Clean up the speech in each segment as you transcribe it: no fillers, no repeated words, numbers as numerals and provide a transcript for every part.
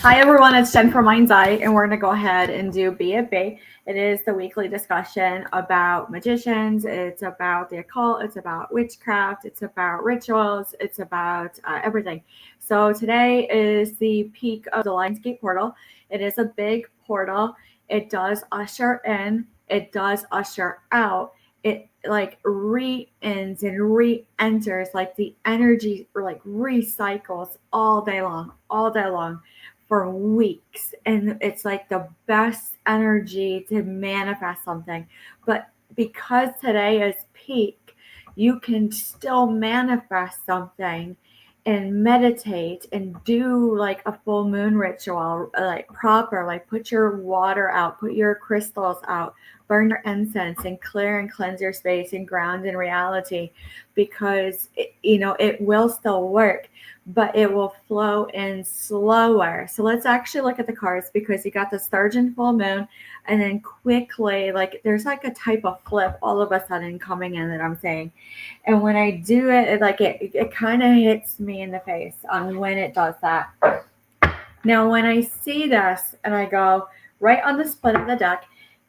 Hi everyone, it's Jen from Mind's Eye, and we're going to go ahead and do Be It Be. It is the weekly discussion about magicians, it's about the occult, it's about witchcraft, it's about rituals, it's about everything. So today is the peak of the Lionsgate portal. It is a big portal. It does usher in, it does usher out. It like re-ends and re-enters, like the energy like recycles all day long for weeks, and it's like the best energy to manifest something. But because today is peak, you can still manifest something and meditate and do like a full moon ritual, like proper, like put your water out, put your crystals out, burn your incense, and clear and cleanse your space and ground in reality, because it will still work, but it will flow in slower. So let's actually look at the cards, because you got the Sturgeon full moon, and then quickly, like there's like a type of flip all of a sudden coming in that I'm saying. And when I do it, it kind of hits me in the face on when it does that. Now, when I see this and I go right on the split of the deck,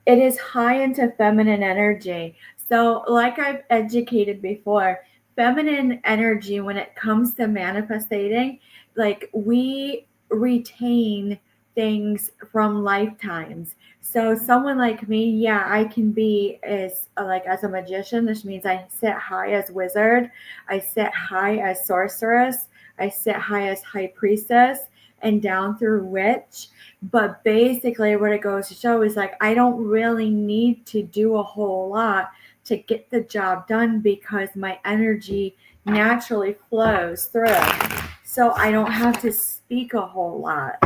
it is high into feminine energy. So, like I've educated before, feminine energy, when it comes to manifesting, like we retain things from lifetimes. So someone like me, yeah, I can be as a magician. This means I sit high as wizard, I sit high as sorceress, I sit high as high priestess, and down through witch. But basically, what it goes to show is like I don't really need to do a whole lot to get the job done, because my energy naturally flows through. So I don't have to speak a whole lot.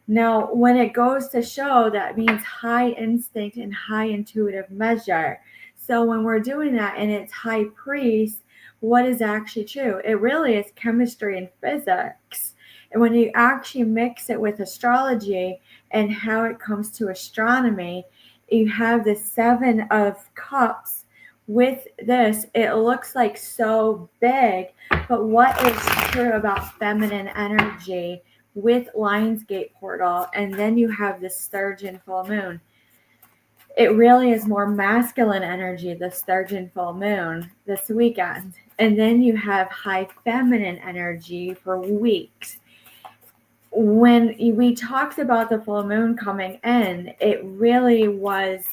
Now, when it goes to show, that means high instinct and high intuitive measure. So when we're doing that and it's high priest, what is actually true? It really is chemistry and physics. And when you actually mix it with astrology and how it comes to astronomy, you have the Seven of Cups. With this, it looks like so big, but what is true about feminine energy with Lionsgate portal, and then you have the Sturgeon full moon? It really is more masculine energy, the Sturgeon full moon this weekend, and then you have high feminine energy for weeks. When we talked about the full moon coming in, it really was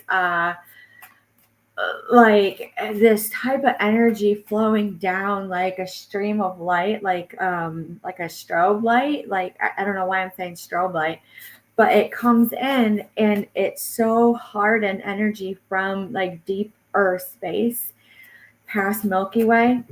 like this type of energy flowing down like a stream of light, like a strobe light. Like I don't know why I'm saying strobe light, but it comes in and it's so hard and energy from like deep earth space past Milky Way,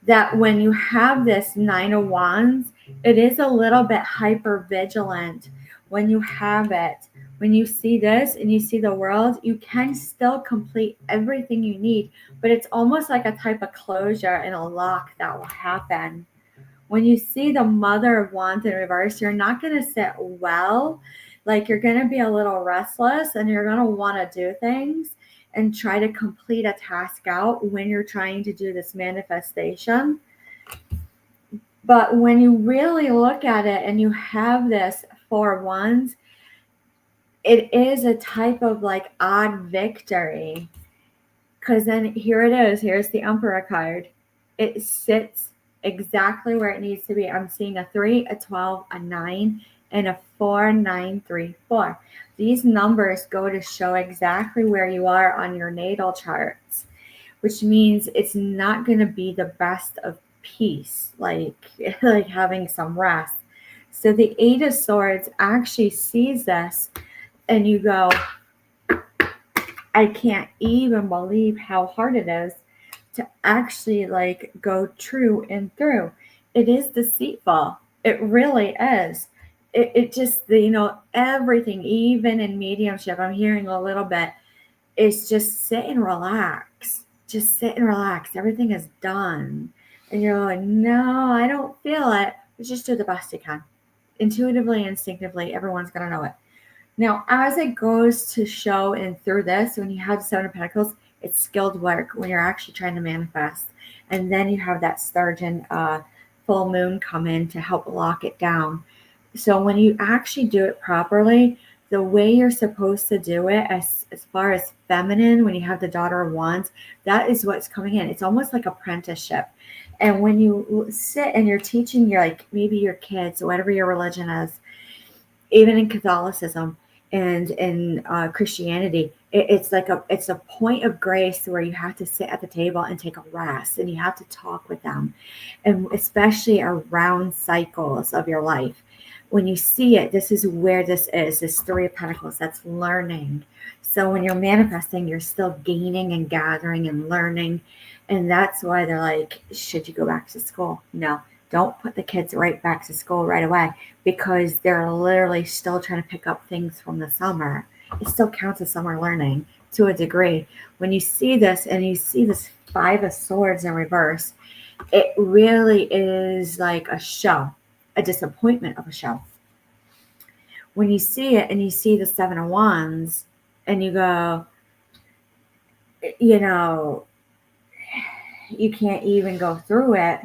that when you have this Nine of Wands, it is a little bit hyper vigilant when you have it. When you see this and you see the world, you can still complete everything you need, but it's almost like a type of closure and a lock that will happen. When you see the Mother of Wands in reverse, you're not going to sit well. Like you're going to be a little restless, and you're going to want to do things and try to complete a task out when you're trying to do this manifestation. But when you really look at it and you have this Four of Wands, it is a type of like odd victory, because then here it is. Here's the Emperor card. It sits exactly where it needs to be. I'm seeing a 3, a 12, a 9, and a 4, 9, 3, 4. These numbers go to show exactly where you are on your natal charts, which means it's not going to be the best of peace, like having some rest. So the Eight of Swords actually sees this, and you go, I can't even believe how hard it is to actually like go true and through. It is deceitful. It really is. It just, everything, even in mediumship, I'm hearing a little bit, is just sit and relax. Just sit and relax. Everything is done. And you're like, no, I don't feel it. But just do the best you can. Intuitively, instinctively, everyone's going to know it. Now, as it goes to show and through this, when you have Seven of Pentacles, it's skilled work when you're actually trying to manifest. And then you have that Sturgeon full moon come in to help lock it down. So when you actually do it properly, the way you're supposed to do it, as far as feminine, when you have the daughter of wands, that is what's coming in. It's almost like apprenticeship. And when you sit and you're teaching your, like, maybe your kids, whatever your religion is, even in Catholicism and in Christianity, it's a point of grace where you have to sit at the table and take a rest, and you have to talk with them, and especially around cycles of your life. When you see it, this is where this is. This Three of Pentacles. That's learning. So when you're manifesting, you're still gaining and gathering and learning, and that's why they're like, should you go back to school? No, don't put the kids right back to school right away, because they're literally still trying to pick up things from the summer. It still counts as summer learning to a degree. When you see this and you see this Five of Swords in reverse, it really is like a show, a disappointment of a show. When you see it and you see the Seven of Wands and you go, you know, you can't even go through it.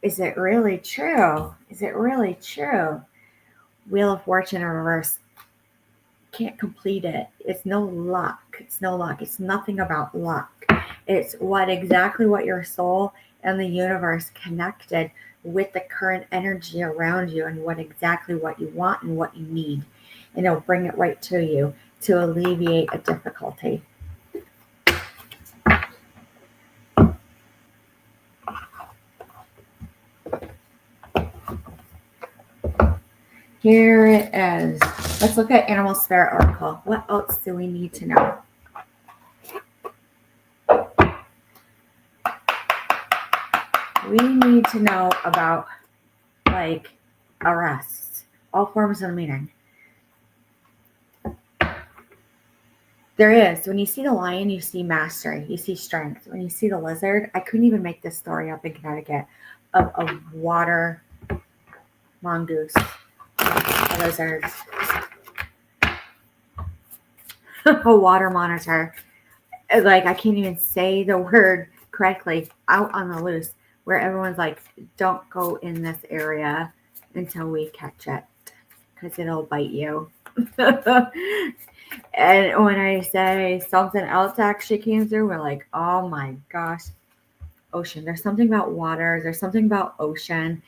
Is it really true? Is it really true? Wheel of Fortune in reverse. Can't complete it. It's no luck. It's no luck. It's nothing about luck. It's exactly what your soul and the universe connected with the current energy around you, and what you want and what you need. And it'll bring it right to you to alleviate a difficulty. Here it is. Let's look at Animal Spirit Oracle. What else do we need to know? We need to know about, like, arrests, all forms of meaning. There is. When you see the lion, you see mastery, you see strength. When you see the lizard, I couldn't even make this story up in Connecticut, of a water mongoose, a lizard, a water monitor. Like, I can't even say the word correctly, out on the loose, where everyone's like, don't go in this area until we catch it, because it'll bite you. And when I say something else actually came through, we're like, oh my gosh, ocean. There's something about water. There's something about ocean.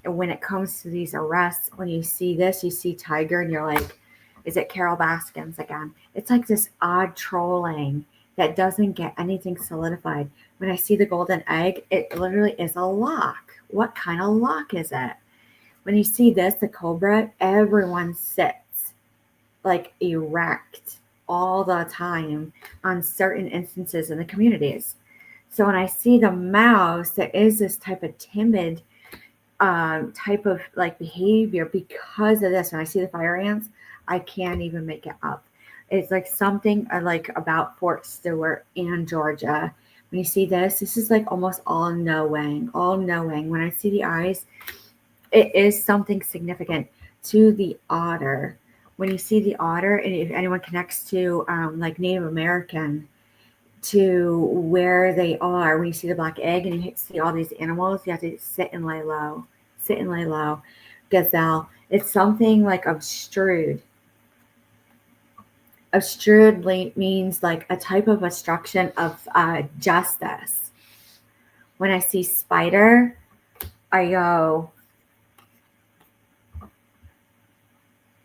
And when it comes to these arrests, when you see this, you see tiger, and you're like, is it Carol Baskins again? It's like this odd trolling that doesn't get anything solidified. When I see the golden egg, it literally is a lock. What kind of lock is it? When you see this, the cobra, everyone sits like erect all the time on certain instances in the communities. So when I see the mouse, there is this type of timid type of like behavior because of this. When I see the fire ants, I can't even make it up. It's like something I like about Fort Stewart and Georgia. When you see this is like almost all knowing, all knowing. When I see the eyes, it is something significant to the otter. When you see the otter, and if anyone connects to like Native American, to where they are, when you see the black egg and you see all these animals, you have to sit and lay low. Sit and lay low. Gazelle. It's something like obstrude. Obstrude means like a type of obstruction of justice. When I see spider, I go,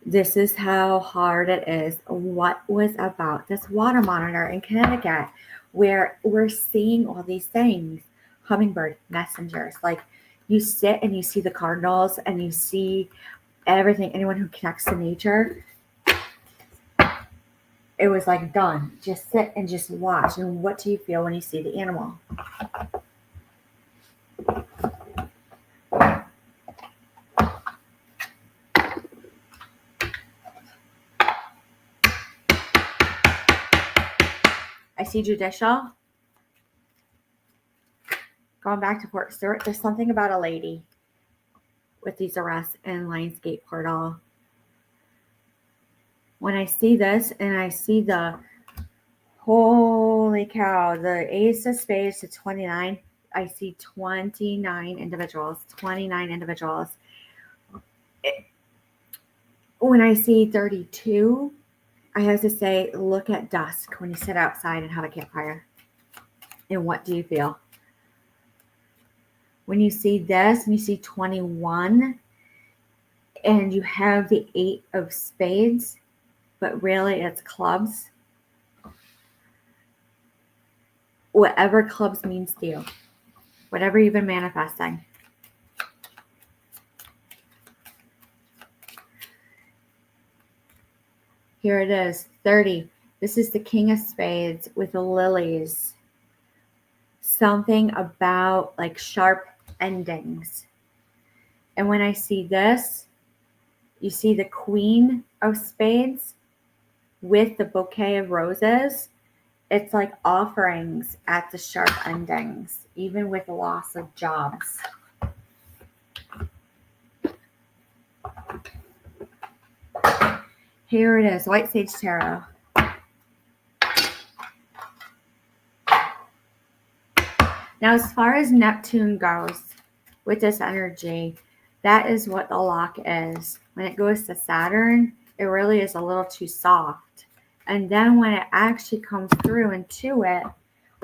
this is how hard it is. What was about this water monitor in Connecticut, where we're seeing all these things, hummingbird messengers. Like, you sit and you see the cardinals and you see everything. Anyone who connects to nature, it was like done. Just sit and just watch. And what do you feel when you see the animal? I see judicial. Going back to Fort Stewart, there's something about a lady with these arrests in Lionsgate portal. When I see this and I see the, holy cow, the Ace of Spades to 29, I see 29 individuals, 29 individuals when I see 32, I have to say, look at dusk when you sit outside and have a campfire. And what do you feel? When you see this, and you see 21, and you have the 8 of spades, but really it's clubs. Whatever clubs means to you, whatever you've been manifesting. Here it is, 30. This is the King of Spades with the lilies. Something about like sharp endings. And when I see this, you see the Queen of Spades with the bouquet of roses. It's like offerings at the sharp endings, even with loss of jobs. Here it is, White Sage Tarot. Now, as far as Neptune goes with this energy, that is what the lock is. When it goes to Saturn, it really is a little too soft. And then when it actually comes through into it,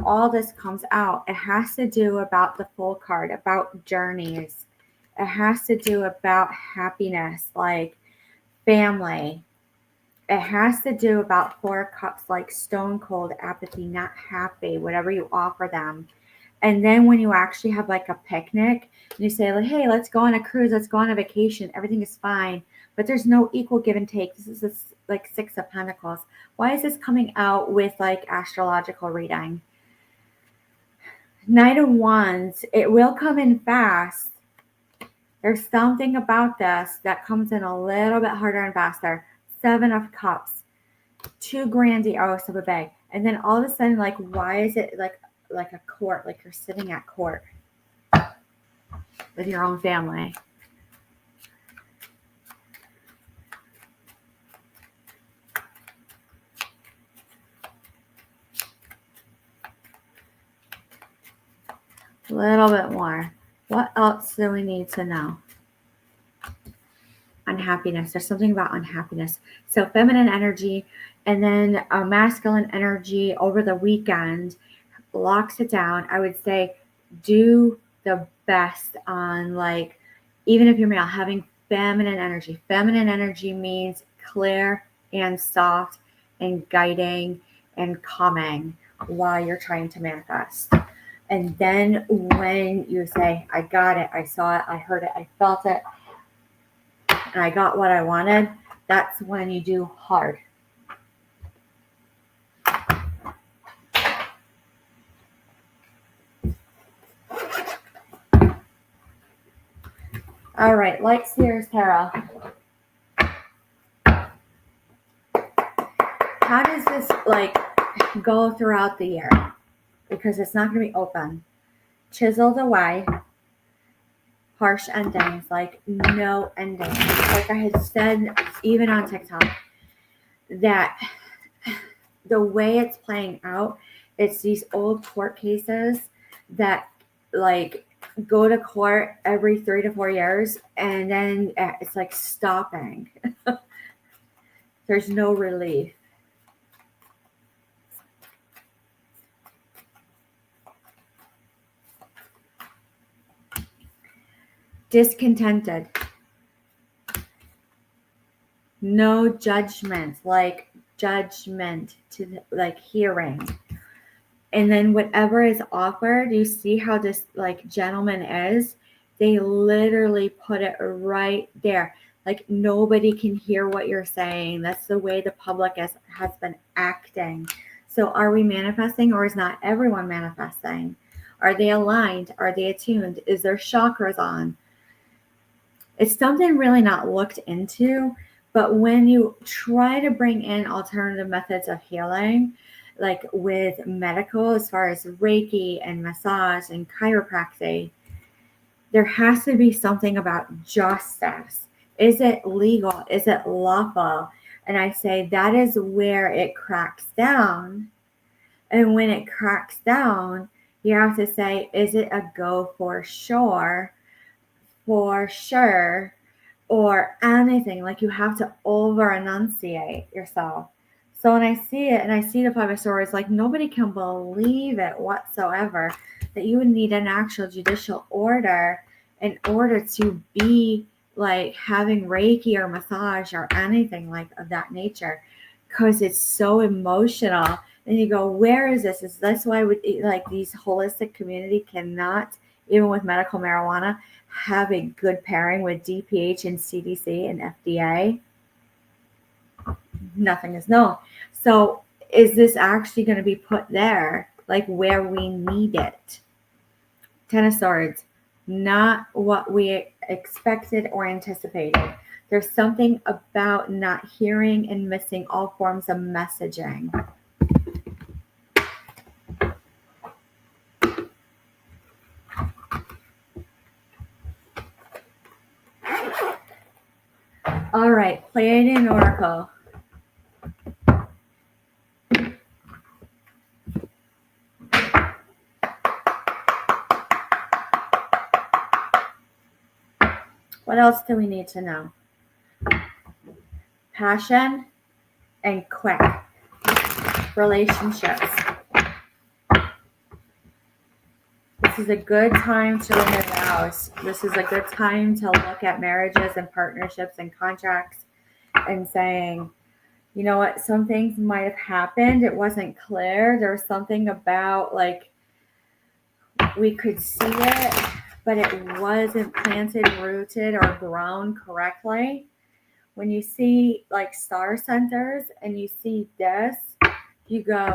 all this comes out. It has to do about the Fool card, about journeys. It has to do about happiness, like family. It has to do about 4 cups, like stone cold apathy, not happy, whatever you offer them. And then when you actually have like a picnic and you say, like, hey, let's go on a cruise, let's go on a vacation, everything is fine, but there's no equal give and take. This is like 6 of Pentacles. Why is this coming out with like astrological reading? Knight of Wands, it will come in fast. There's something about this that comes in a little bit harder and faster. 7 of Cups, 2 grandiose of a bag. And then all of a sudden, like, why is it like a court, like you're sitting at court with your own family? A little bit more. What else do we need to know? Unhappiness. There's something about unhappiness. So feminine energy and then a masculine energy over the weekend locks it down. I would say do the best on, like, even if you're male, having feminine energy. Feminine energy means clear and soft and guiding and calming while you're trying to manifest. And then when you say, I got it, I saw it, I heard it, I felt it, and I got what I wanted, that's when you do hard. All right, Light Seers Tarot. How does this like go throughout the year? Because it's not going to be open. Chiseled away. Harsh endings, like no ending. Like I had said, even on TikTok, that the way it's playing out, it's these old court cases that like go to court every 3 to 4 years, and then it's like stopping. There's no relief. Discontented. No judgment, like judgment to the, like hearing. And then whatever is offered, you see how this like gentleman is, they literally put it right there. Like nobody can hear what you're saying. That's the way the public has been acting. So are we manifesting, or is not everyone manifesting? Are they aligned? Are they attuned? Is their chakras on? It's something really not looked into, but when you try to bring in alternative methods of healing, like with medical, as far as Reiki and massage and chiropractic, there has to be something about justice. Is it legal? Is it lawful? And I say that is where it cracks down. And when it cracks down, you have to say, is it a go for sure? For sure, or anything. Like, you have to over enunciate yourself. So when I see it and I see the 5 of Swords, like, nobody can believe it whatsoever that you would need an actual judicial order in order to be like having Reiki or massage or anything like of that nature, because it's so emotional. And you go, where is this? Is this why like these holistic community cannot, even with medical marijuana, have a good pairing with DPH and CDC and FDA? Nothing is known. So is this actually going to be put there, like where we need it? 10 of Swords, not what we expected or anticipated. There's something about not hearing and missing all forms of messaging. All right, Pleiadian Oracle. What else do we need to know? Passion and quick relationships. This is a good time to renew vows. This is a good time to look at marriages and partnerships and contracts and saying, you know what, some things might have happened. It wasn't clear. There was something about, like, we could see it, but it wasn't planted, rooted, or grown correctly. When you see like star centers and you see this, you go,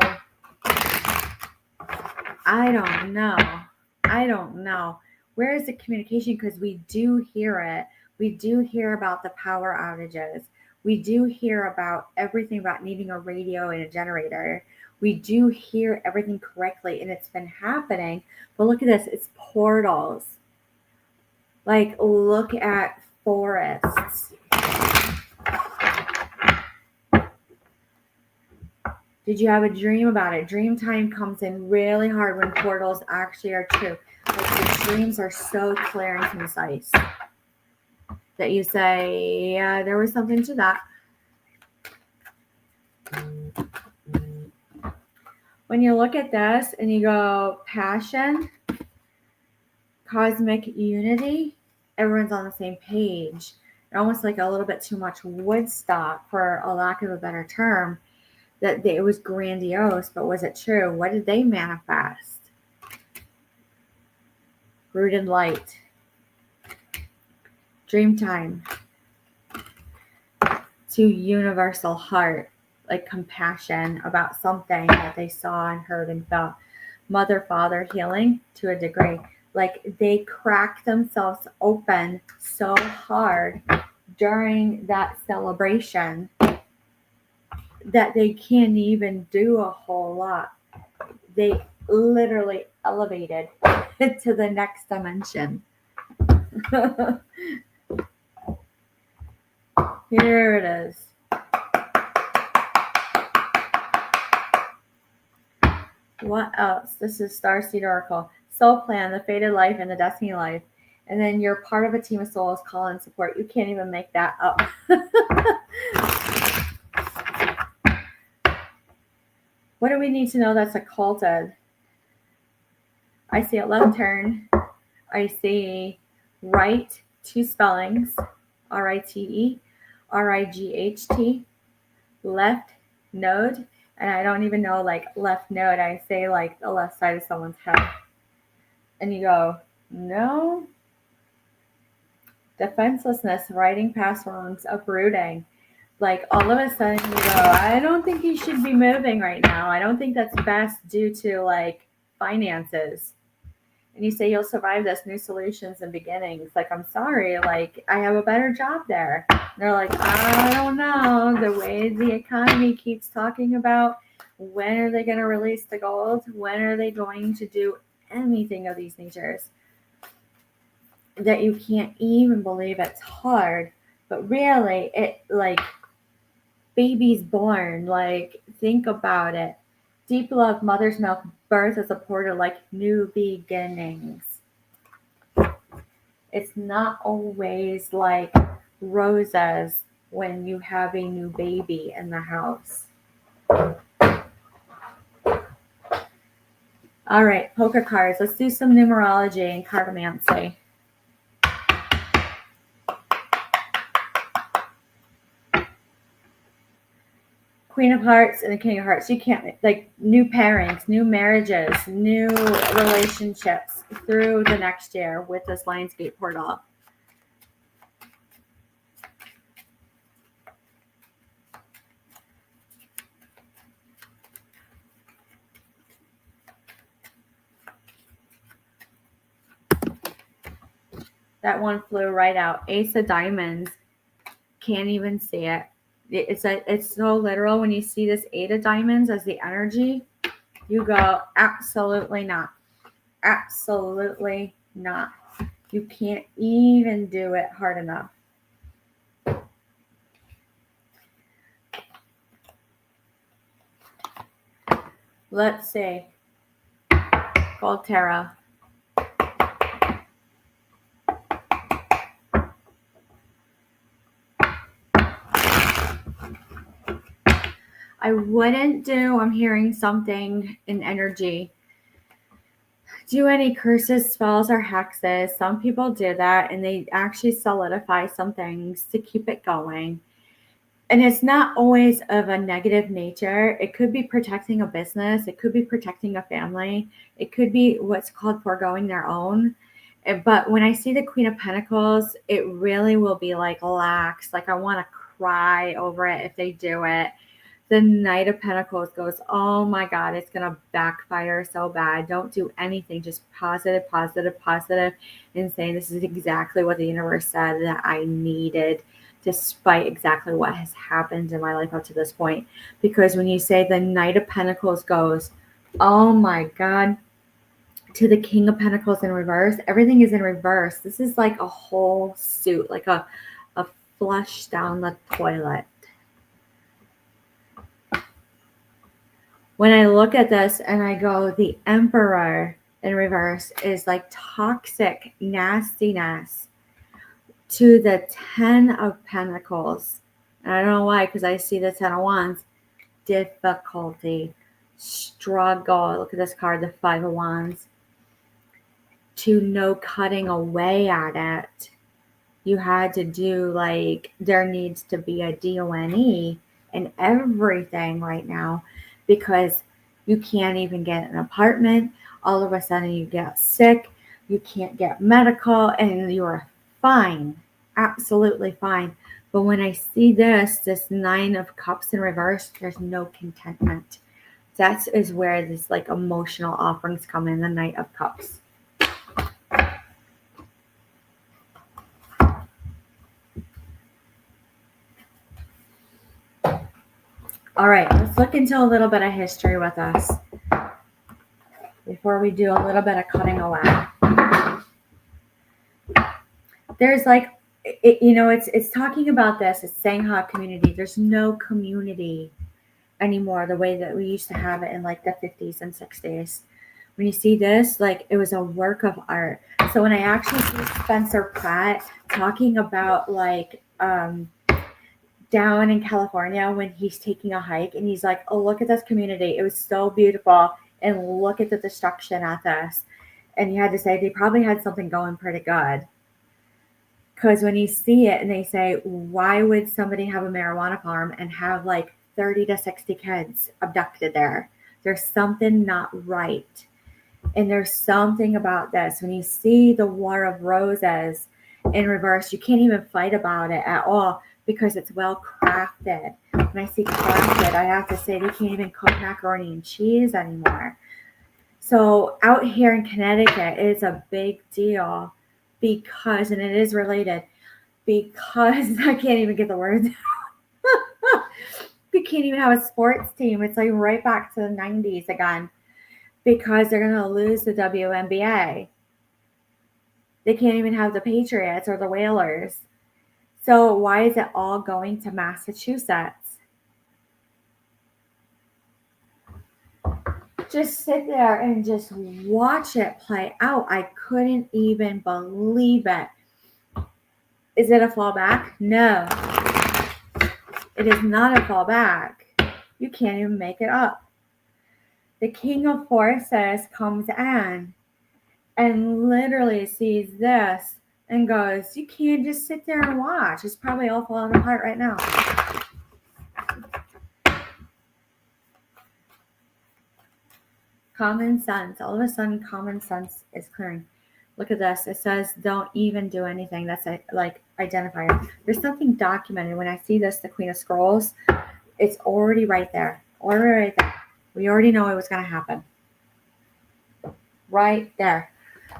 I don't know. Where is the communication? Because we do hear it. We do hear about the power outages. We do hear about everything about needing a radio and a generator. We do hear everything correctly, and it's been happening. But look at this. It's portals. Like, look at forests. Did you have a dream about it? Dream time comes in really hard when portals actually are true. Like, the dreams are so clear and concise that you say, yeah, there was something to that. When you look at this and you go, passion, cosmic unity, everyone's on the same page. Almost like a little bit too much Woodstock, for a lack of a better term, that it was grandiose, but was it true? What did they manifest? Rooted light. Dreamtime. To universal heart, like compassion about something that they saw and heard and felt. Mother, father healing to a degree. Like, they cracked themselves open so hard during that celebration that they can't even do a whole lot. They literally elevated to the next dimension. Here it is. What else? This is Starseed Oracle. Soul plan, the fated life, and the destiny life. And then you're part of a team of souls, call and support. You can't even make that up. What do we need to know that's occulted? I see a left turn. I see right, 2 spellings, RITE, RIGHT, left node, and I don't even know, like, left node. I say like the left side of someone's head. And you go, no. Defenselessness, writing past wrongs, uprooting. Like, all of a sudden you go, I don't think you should be moving right now. I don't think that's best due to, like, finances. And you say you'll survive this, new solutions and beginnings. Like, I'm sorry, like, I have a better job there. And they're like, I don't know. The way the economy keeps talking about, when are they going to release the gold? When are they going to do anything of these natures? That you can't even believe it's hard. But really, it, like, baby's born. Like, think about it. Deep love, mother's milk, birth as a portal, like new beginnings. It's not always like roses when you have a new baby in the house. All right, poker cards. Let's do some numerology and cartomancy. Queen of Hearts and the King of Hearts. You can't, like, new pairings, new marriages, new relationships through the next year with this Lionsgate portal. That one flew right out. Ace of Diamonds. Can't even see it. It's so literal. When you see this Eight of Diamonds as the energy, you go, absolutely not. Absolutely not. You can't even do it hard enough. Let's see. Gold Tarot. I wouldn't do, I'm hearing something in energy. Do any curses, spells, or hexes. Some people do that and they actually solidify some things to keep it going. And it's not always of a negative nature. It could be protecting a business. It could be protecting a family. It could be what's called foregoing their own. But when I see the Queen of Pentacles, it really will be like lax. Like I want to cry over it if they do it. The Knight of Pentacles goes, oh my God, it's going to backfire so bad. Don't do anything. Just positive, positive, positive. And saying this is exactly what the universe said that I needed, despite exactly what has happened in my life up to this point. Because when you say the Knight of Pentacles goes, oh my God, to the King of Pentacles in reverse, everything is in reverse. This is like a whole suit, like a flush down the toilet. When I look at this and I go, the Emperor in reverse is like toxic nastiness to the 10 of Pentacles. And I don't know why, because I see the 10 of Wands. Difficulty, struggle. Look at this card, the 5 of Wands. To no cutting away at it. You had to do, like, there needs to be a DONE in everything right now, because you can't even get an apartment. All of a sudden you get sick. You can't get medical and you're fine. Absolutely fine. But when I see this 9 of Cups in reverse, there's no contentment. That is where this like emotional offerings come in, the Knight of Cups. All right, let's look into a little bit of history with us before we do a little bit of cutting away. There's like, it's talking about this. It's saying how community. There's no community anymore the way that we used to have it in like the 50s and 60s. When you see this, like it was a work of art. So when I actually see Spencer Pratt talking about like down in California when he's taking a hike and he's like, oh, look at this community. It was so beautiful. And look at the destruction at this. And you had to say they probably had something going pretty good. Because when you see it and they say, why would somebody have a marijuana farm and have like 30 to 60 kids abducted there? There's something not right. And there's something about this. When you see the War of Roses in reverse, you can't even fight about it at all because it's well crafted. When I see crafted, I have to say they can't even cook macaroni and cheese anymore. So out here in Connecticut, it's a big deal because, and it is related, because I can't even get the words out. You can't even have a sports team. It's like right back to the 90s again. Because they're going to lose the WNBA. They can't even have the Patriots or the Whalers. So why is it all going to Massachusetts? Just sit there and just watch it play out. I couldn't even believe it. Is it a fallback? No. It is not a fallback. You can't even make it up. The King of Forces comes in and literally sees this and goes, you can't just sit there and watch. It's probably all falling apart right now. Common sense. All of a sudden, common sense is clearing. Look at this. It says, don't even do anything. That's a, like identifier. There's something documented. When I see this, the Queen of Scrolls, it's already right there. Already right there. We already know it was going to happen. Right there.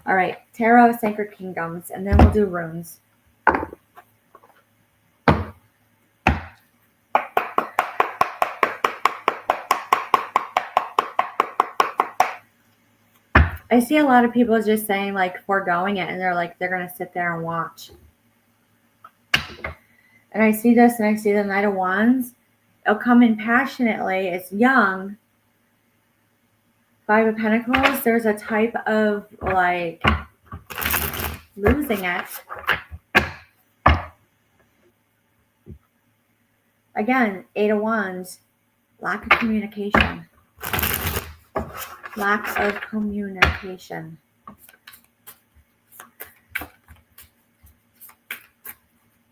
All right. Tarot, Sacred Kingdoms, and then we'll do runes. I see a lot of people just saying, like, foregoing it, and they're like, they're going to sit there and watch. And I see this, and I see the Knight of Wands. It'll come in passionately. It's young. Five of Pentacles. There's a type of, like, losing it. Again, Eight of Wands. Lack of communication. Lack of communication.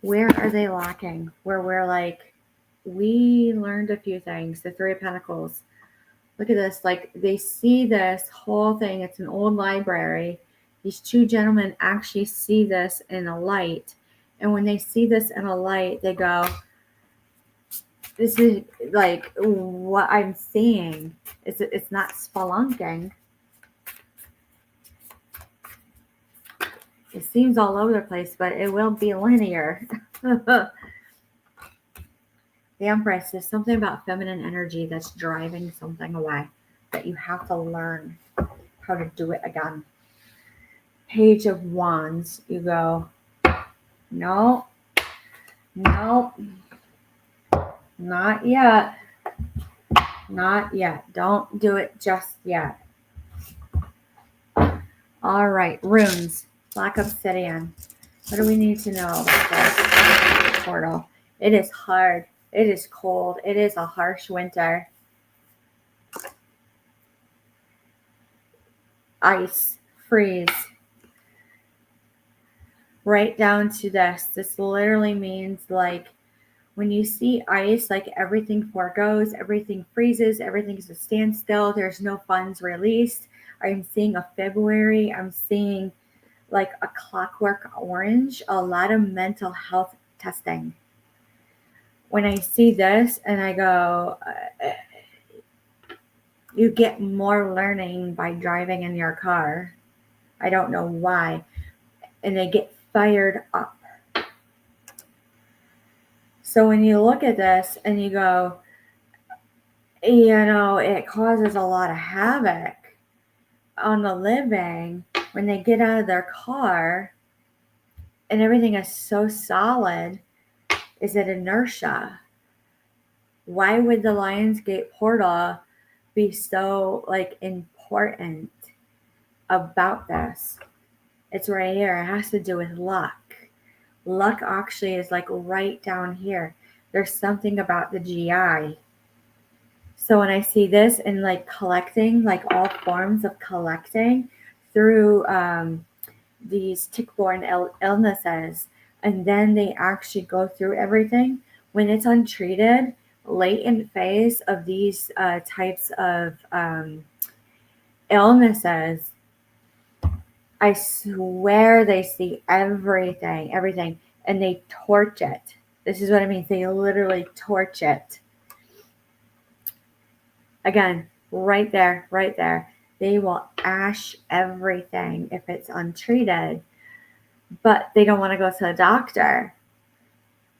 Where are they lacking? Where we're like, we learned a few things. The Three of Pentacles. Look at this. Like, they see this whole thing. It's an old library. These two gentlemen actually see this in a light. And when they see this in a light, they go, this is like what I'm seeing. It's not spelunking. It seems all over the place, but it will be linear. The Empress, there's something about feminine energy that's driving something away that you have to learn how to do it again. Page of Wands, you go, no, not yet. Not yet. Don't do it just yet. All right, runes. Black obsidian. What do we need to know about this portal? It is hard. It is cold. It is a harsh winter. Ice. Freeze. Right down to this. This literally means, like, when you see ice, like, everything forgoes, everything freezes, everything's a standstill. There's no funds released. I'm seeing a February. I'm seeing like a clockwork orange, a lot of mental health testing. When I see this and I go, you get more learning by driving in your car. I don't know why. And they get fired up. So when you look at this and you go, you know, it causes a lot of havoc on the living when they get out of their car and everything is so solid. Is it inertia? Why would the Lionsgate portal be so, like, important about this? It's right here. It has to do with luck. Luck actually is like right down here. There's something about the GI. So when I see this and like collecting, like all forms of collecting through these tick-borne illnesses, and then they actually go through everything, when it's untreated, latent phase of these types of illnesses, I swear they see everything, and they torch it. This is what I mean. They literally torch it. Again, right there. They will ash everything if it's untreated, but they don't want to go to a doctor.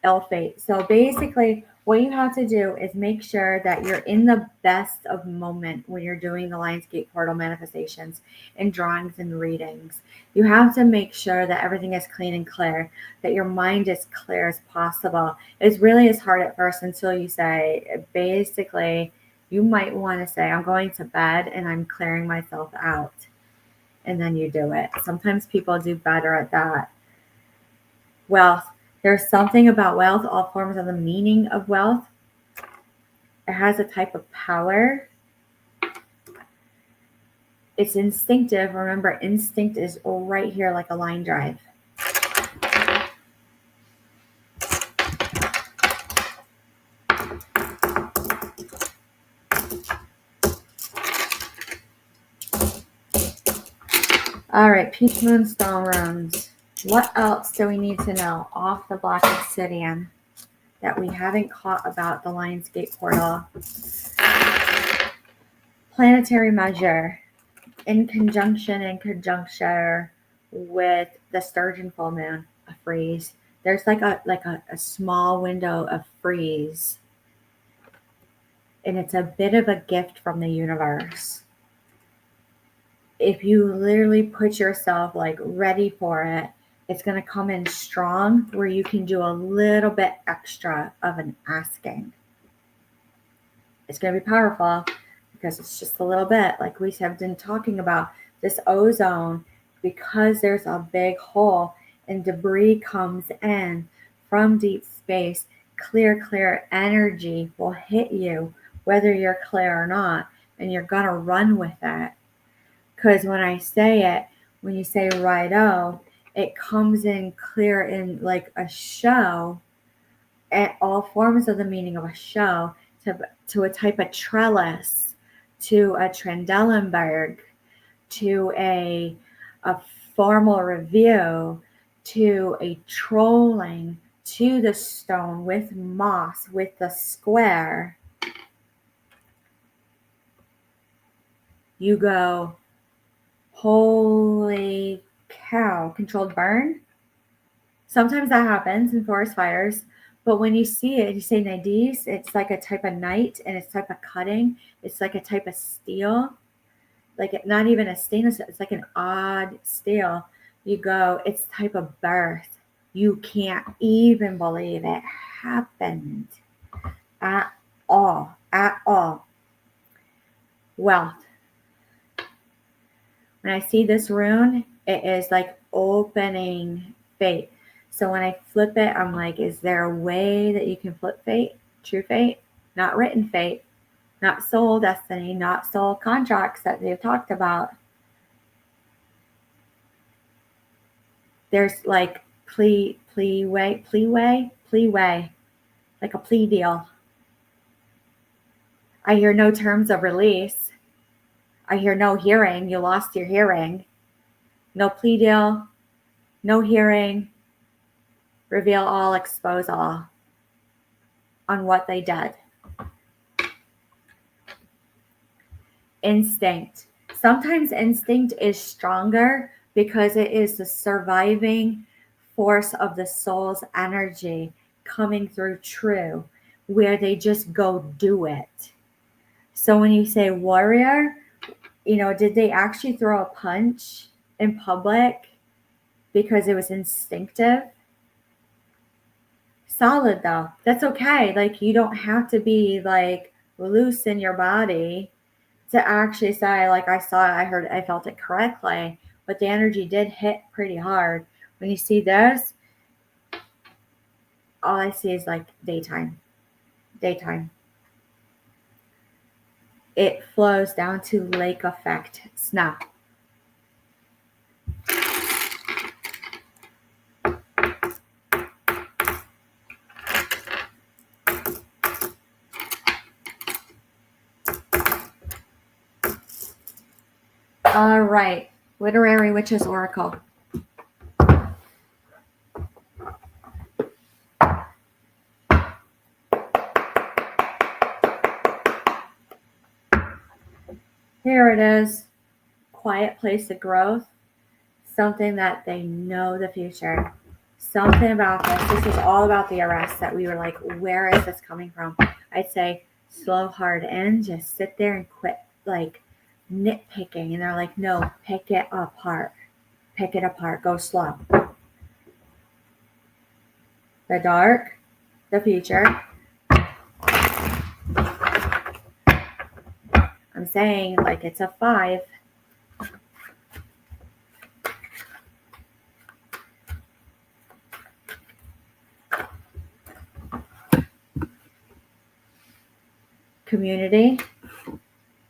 Ill fate. So basically, what you have to do is make sure that you're in the best of moment when you're doing the Lionsgate portal manifestations and drawings and readings. You have to make sure that everything is clean and clear, that your mind is clear as possible. It really is hard at first until you say, basically, you might want to say, I'm going to bed and I'm clearing myself out. And then you do it. Sometimes people do better at that. Wealth. There's something about wealth, all forms of the meaning of wealth. It has a type of power. It's instinctive. Remember, instinct is right here like a line drive. All right, peach moonstone runes. What else do we need to know off the black obsidian that we haven't caught about the Lionsgate portal? Planetary measure in conjunction with the sturgeon full moon, a freeze. There's like a small window of freeze, and it's a bit of a gift from the universe. If you literally put yourself like ready for it, it's going to come in strong where you can do a little bit extra of an asking. It's going to be powerful because it's just a little bit, like we have been talking about this ozone, because there's a big hole and debris comes in from deep space. Clear energy will hit you whether you're clear or not, and you're going to run with it. Because when I say it, when you say righto, it comes in clear in like a show, at all forms of the meaning of a show, to a type of trellis, to a Trendelenburg, to a formal review, to a trolling, to the stone with moss, with the square. You go, holy cow, controlled burn. Sometimes that happens in forest fires, but when you see it, you say nadis, it's like a type of night, and it's type of cutting. It's like a type of steel, like not even a stainless, it's like an odd steel. You go, it's type of birth. You can't even believe it happened at all. Wealth. When I see this rune, it is like opening fate. So when I flip it, I'm like, is there a way that you can flip fate? True fate, not written fate, not soul destiny, not soul contracts that they've talked about. There's like plea way, like a plea deal. I hear no terms of release. I hear no hearing. You lost your hearing. No plea deal, no hearing. Reveal all, expose all on what they did. Instinct. Sometimes instinct is stronger because it is the surviving force of the soul's energy coming through true, where they just go do it. So when you say warrior, did they actually throw a punch in public because it was instinctive? Solid though. That's okay. Like, you don't have to be like loose in your body to actually say, like, I saw it, I heard it, I felt it correctly, but the energy did hit pretty hard. When you see this, all I see is like daytime. It flows down to lake effect snow. All right, Literary Witches Oracle. Here it is. Quiet place of growth. Something that they know the future. Something about this. This is all about the arrest that we were like, where is this coming from? I'd say slow, hard, and just sit there and quit like nitpicking. And they're like, no, pick it apart. Go slow. The dark, the future. I'm saying like it's a 5. community,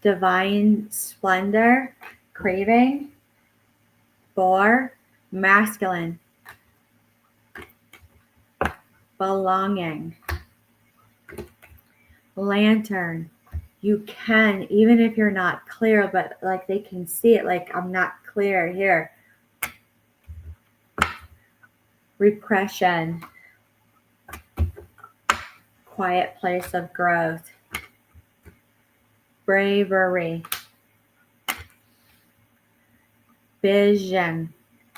divine splendor, craving, boar, masculine, belonging, lantern. You can, even if you're not clear, but like they can see it, like I'm not clear here. Repression, quiet place of growth, bravery, vision,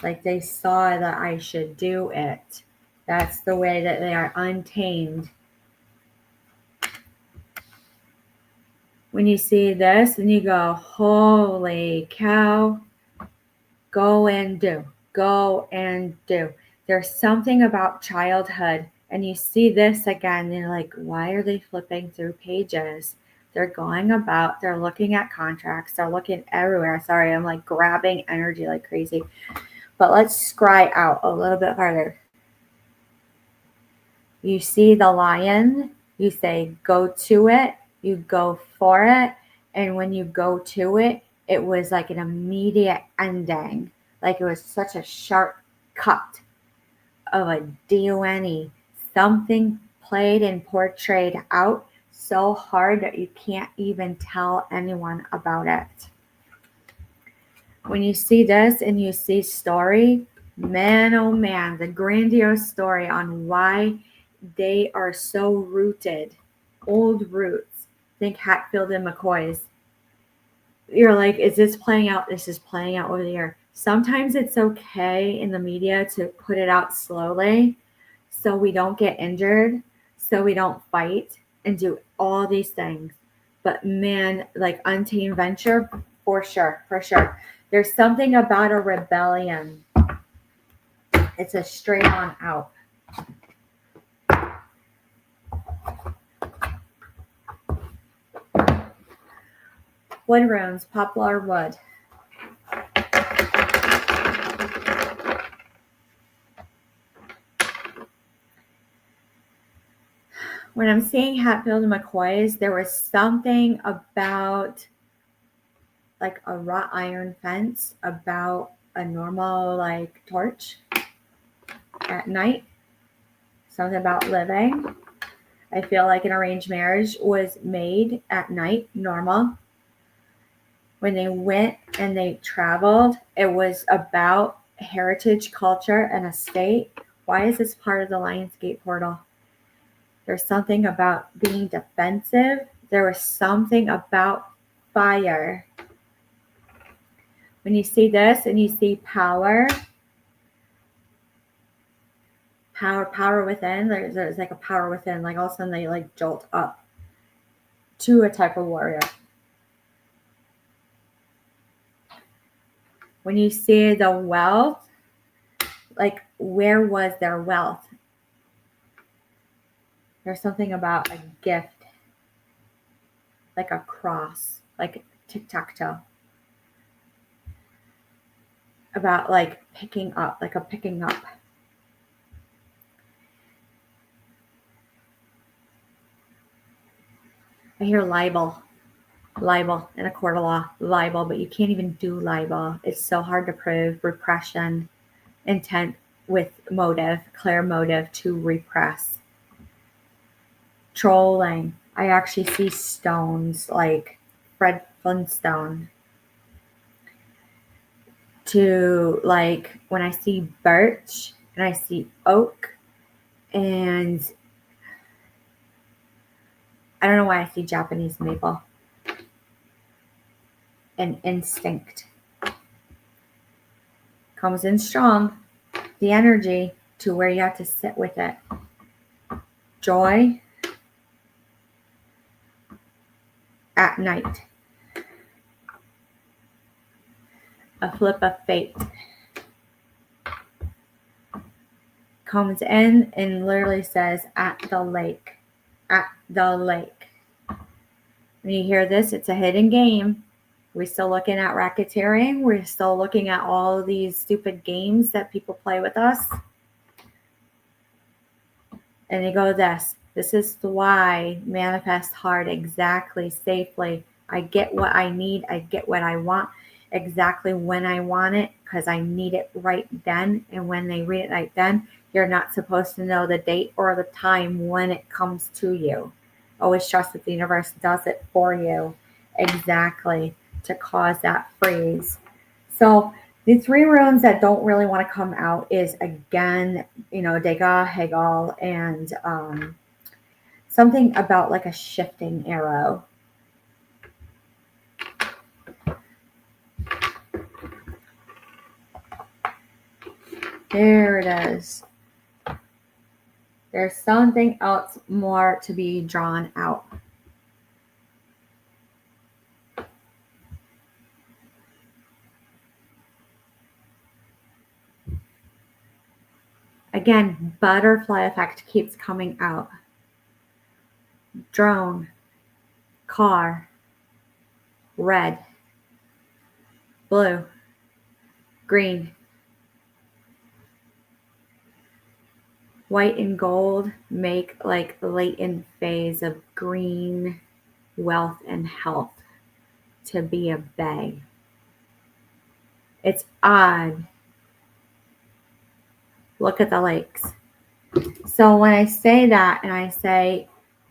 like they saw that I should do it. That's the way that they are untamed. When you see this and you go, holy cow, go and do. Go and do. There's something about childhood, and you see this again, and you're like, why are they flipping through pages? They're going about, they're looking at contracts, they're looking everywhere. Sorry, I'm like grabbing energy like crazy. But let's scry out a little bit farther. You see the lion, you say, go to it, you go for it. And when you go to it, it was like an immediate ending. Like it was such a sharp cut of a D-O-N-E. Something played and portrayed out so hard that you can't even tell anyone about it. When you see this and you see story, man, oh man, the grandiose story on why they are so rooted, old roots. Think Hatfield and McCoy's. You're like, is this playing out? This is playing out over the year. Sometimes it's okay in the media to put it out slowly so we don't get injured, so we don't fight and do all these things. But man, like Untamed Venture, for sure, for sure. There's something about a rebellion. It's a straight on out. Wood runes, poplar wood. When I'm seeing Hatfield and McCoy's, there was something about like a wrought iron fence, about a normal like torch at night. Something about living. I feel like an arranged marriage was made at night, normal. When they went and they traveled, it was about heritage, culture, and estate. Why is this part of the Lionsgate portal? There's something about being defensive. There was something about fire. When you see this and you see power within, there's like a power within, like all of a sudden they like jolt up to a type of warrior. When you see the wealth, like where was their wealth? There's something about a gift, like a cross, like tic-tac-toe. About like picking up, like a picking up. I hear libel in a court of law, libel, but you can't even do libel. It's so hard to prove. Repression, intent with motive, clear motive to repress. Trolling. I actually see stones like Fred Flintstone. To like when I see birch and I see oak, and I don't know why I see Japanese maple. And instinct comes in strong. The energy to where you have to sit with it. Joy at night. A flip of fate comes in and literally says at the lake. At the lake. When you hear this, it's a hidden game. We're still looking at racketeering. We're still looking at all of these stupid games that people play with us. And you go this. This is why manifest hard, exactly, safely. I get what I need. I get what I want exactly when I want it because I need it right then. And when they read it right then, you're not supposed to know the date or the time when it comes to you. Always trust that the universe does it for you exactly to cause that freeze. So the three runes that don't really want to come out is again, Degas, Hegel, and something about like a shifting arrow. There it is. There's something else more to be drawn out. Again, butterfly effect keeps coming out. Drone, car, red, blue, green, white and gold make like latent phase of green, wealth and health to be a bay. It's odd. Look at the lakes. So when I say that and I say,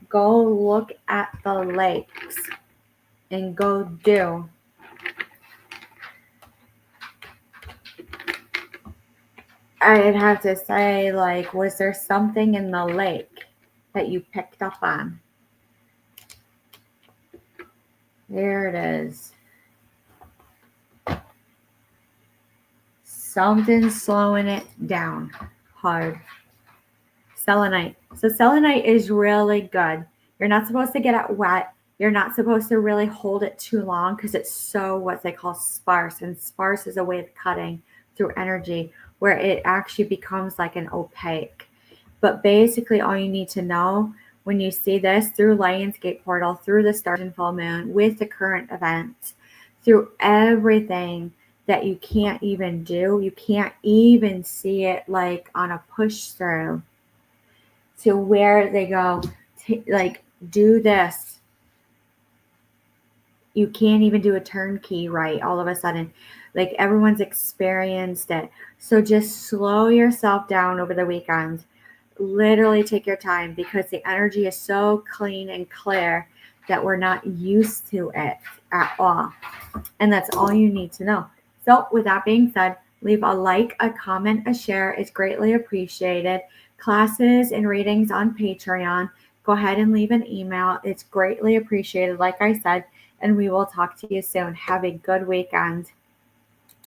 go look at the lakes and go do, I'd have to say, like, was there something in the lake that you picked up on? There it is. Something's slowing it down hard. Selenite. So selenite is really good. You're not supposed to get it wet. You're not supposed to really hold it too long because it's so what they call sparse. And sparse is a way of cutting through energy where it actually becomes like an opaque. But basically all you need to know when you see this through Lionsgate portal, through the stars and full moon, with the current events, through everything that you can't even do, you can't even see it like on a push through, to where they go, like, do this. You can't even do a turnkey right all of a sudden. Like, everyone's experienced it. So just slow yourself down over the weekend. Literally take your time because the energy is so clean and clear that we're not used to it at all. And that's all you need to know. So with that being said, leave a like, a comment, a share. It's greatly appreciated. Classes and readings on Patreon. Go ahead and leave an email. It's greatly appreciated, like I said, and we will talk to you soon. Have a good weekend.